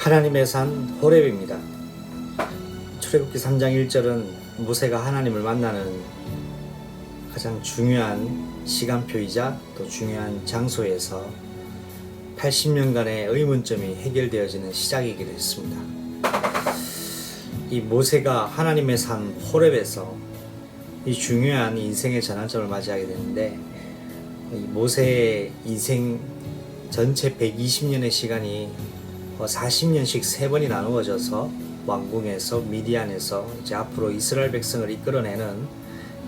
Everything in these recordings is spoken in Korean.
하나님의 산 호렙입니다. 출애굽기 3장 1절은 모세가 하나님을 만나는 가장 중요한 시간표이자 또 중요한 장소에서 80년간의 의문점이 해결되어지는 시작이기도 했습니다. 이 모세가 하나님의 산 호렙에서 이 중요한 인생의 전환점을 맞이하게 되는데, 이 모세의 인생 전체 120년의 시간이 40년씩 3번이 나누어져서 왕궁에서 미디안에서 이제 앞으로 이스라엘 백성을 이끌어내는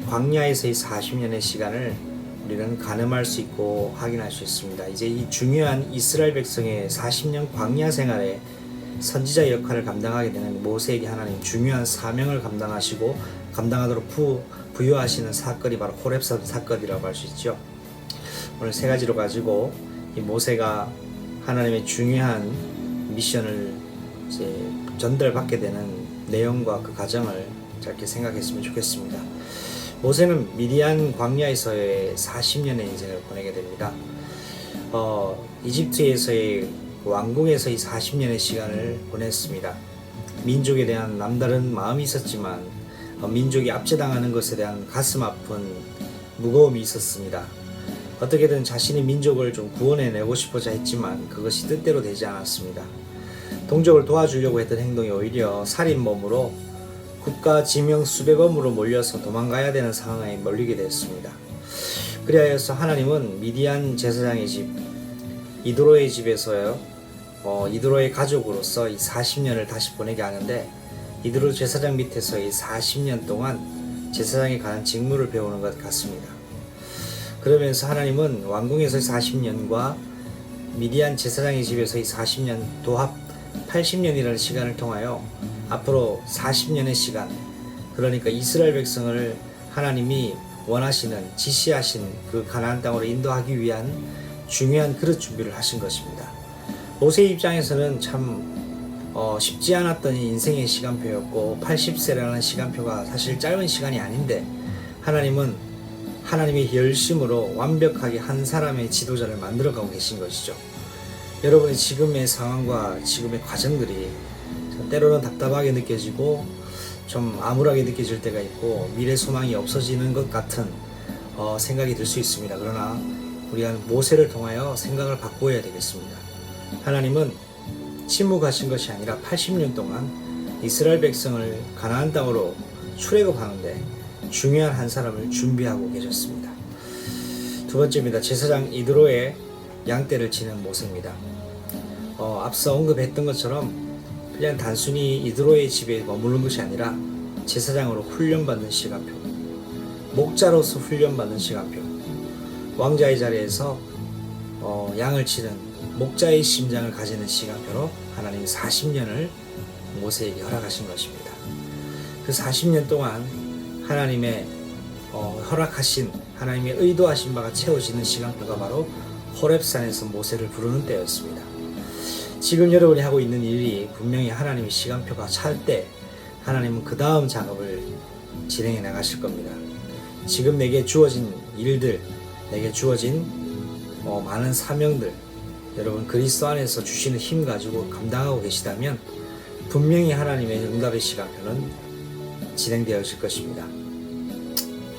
광야에서의 40년의 시간을 우리는 가늠할 수 있고 확인할 수 있습니다. 이제 이 중요한 이스라엘 백성의 40년 광야 생활에 선지자 역할을 감당하게 되는 모세에게 하나님 중요한 사명을 감당하도록 부여하시는 사건이 바로 호렙산 사건이라고 할 수 있죠. 오늘 세 가지로 가지고 이 모세가 하나님의 중요한 미션을 이제 전달받게 되는 내용과 그 과정을 짧게 생각했으면 좋겠습니다. 모세는 미디안 광야에서의 40년의 인생을 보내게 됩니다. 이집트에서의 왕궁에서의 40년의 시간을 보냈습니다. 민족에 대한 남다른 마음이 있었지만 민족이 압제당하는 것에 대한 가슴 아픈 무거움이 있었습니다. 어떻게든 자신의 민족을 좀 구원해내고 싶어자 했지만 그것이 뜻대로 되지 않았습니다. 동족을 도와주려고 했던 행동이 오히려 살인범으로 국가 지명 수배범으로 몰려서 도망가야 되는 상황에 몰리게 됐습니다. 그리하여서 하나님은 미디안 제사장의 집 이드로의 집에서요, 이드로의 가족으로서 이 40년을 다시 보내게 하는데, 이드로 제사장 밑에서 이 40년 동안 제사장에 관한 직무를 배우는 것 같습니다. 그러면서 하나님은 왕궁에서의 40년과 미디안 제사장의 집에서의 40년 도합 80년이라는 시간을 통하여 앞으로 40년의 시간, 그러니까 이스라엘 백성을 하나님이 원하시는 지시하신 그 가나안 땅으로 인도하기 위한 중요한 그릇 준비를 하신 것입니다. 모세 입장에서는 참 쉽지 않았던 인생의 시간표였고 80세라는 시간표가 사실 짧은 시간이 아닌데, 하나님은 하나님의 열심으로 완벽하게 한 사람의 지도자를 만들어가고 계신 것이죠. 여러분의 지금의 상황과 지금의 과정들이 때로는 답답하게 느껴지고 좀 암울하게 느껴질 때가 있고 미래 소망이 없어지는 것 같은 생각이 들 수 있습니다. 그러나 우리가 모세를 통하여 생각을 바꾸어야 되겠습니다. 하나님은 침묵하신 것이 아니라 80년 동안 이스라엘 백성을 가나안 땅으로 출애굽하는데 중요한 한 사람을 준비하고 계셨습니다. 두 번째입니다. 제사장 이드로의 양떼를 치는 모세입니다. 앞서 언급했던 것처럼 그냥 단순히 이드로의 집에 머무는 것이 아니라 제사장으로 훈련받는 시간표, 목자로서 훈련받는 시간표, 왕자의 자리에서 양을 치는 목자의 심장을 가지는 시간표로 하나님이 40년을 모세에게 허락하신 것입니다. 그 40년 동안 하나님의 허락하신, 하나님의 의도하신 바가 채워지는 시간표가 바로 호렙산에서 모세를 부르는 때였습니다. 지금 여러분이 하고 있는 일이 분명히 하나님의 시간표가 찰 때 하나님은 그 다음 작업을 진행해 나가실 겁니다. 지금 내게 주어진 일들, 내게 주어진 많은 사명들, 여러분 그리스도 안에서 주시는 힘 가지고 감당하고 계시다면 분명히 하나님의 응답의 시간표는 진행되어질 것입니다.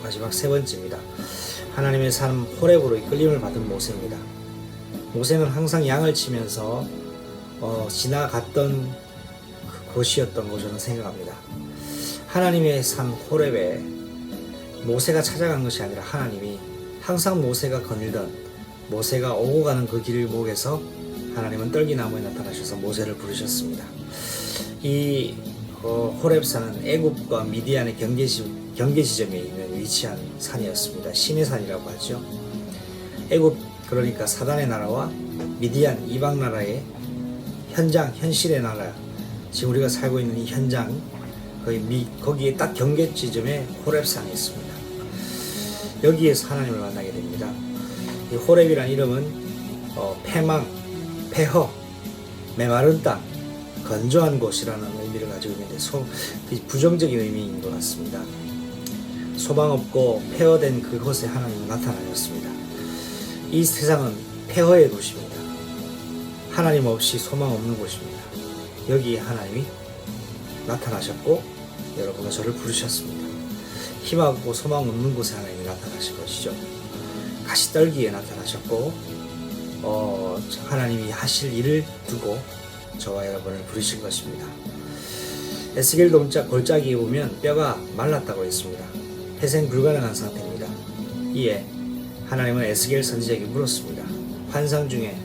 마지막 세 번째입니다. 하나님의 산 호렙으로 이끌림을 받은 모세입니다. 모세는 항상 양을 치면서 지나갔던 곳이었던 것으로 저는 생각합니다. 하나님의 산 호렙에 모세가 찾아간 것이 아니라 하나님이 항상 모세가 거닐던, 모세가 오고 가는 그 길목에서 하나님은 떨기나무에 나타나셔서 모세를 부르셨습니다. 이 호렙산은 애굽과 미디안의 경계 지점에 있는 위치한 산이었습니다. 신의 산이라고 하죠. 애굽, 그러니까 사단의 나라와 미디안 이방 나라의 현실의 나라, 지금 우리가 살고 있는 이 현장, 거기에 딱 경계 지점에 호렙산이 있습니다. 여기에서 하나님을 만나게 됩니다. 이 호렙이라는 이름은 패망, 폐허, 메마른 땅, 건조한 곳이라는 의미를 가지고 있는데 부정적인 의미인 것 같습니다. 소망 없고 폐허된 그곳에 하나님은 나타나셨습니다. 이 세상은 폐허의 도시입니다. 하나님 없이 소망 없는 곳입니다. 여기 하나님이 나타나셨고 여러분과 저를 부르셨습니다. 희망하고 소망 없는 곳에 하나님이 나타나신 것이죠. 가시떨기에 나타나셨고 하나님이 하실 일을 두고 저와 여러분을 부르신 것입니다. 에스겔 골짜기에 보면 뼈가 말랐다고 했습니다. 회생 불가능한 상태입니다. 이에 하나님은 에스겔 선지자에게 물었습니다. 환상 중에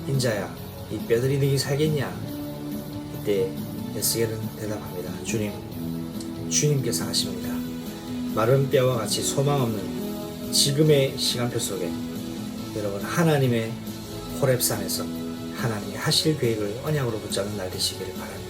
인자야, 이 뼈들이 너희 살겠냐? 이때 에스겔은 대답합니다. 주님께서 하십니다. 마른 뼈와 같이 소망 없는 지금의 시간표 속에 여러분 하나님의 호렙산에서 하나님이 하실 계획을 언약으로 붙잡는 날 되시기를 바랍니다.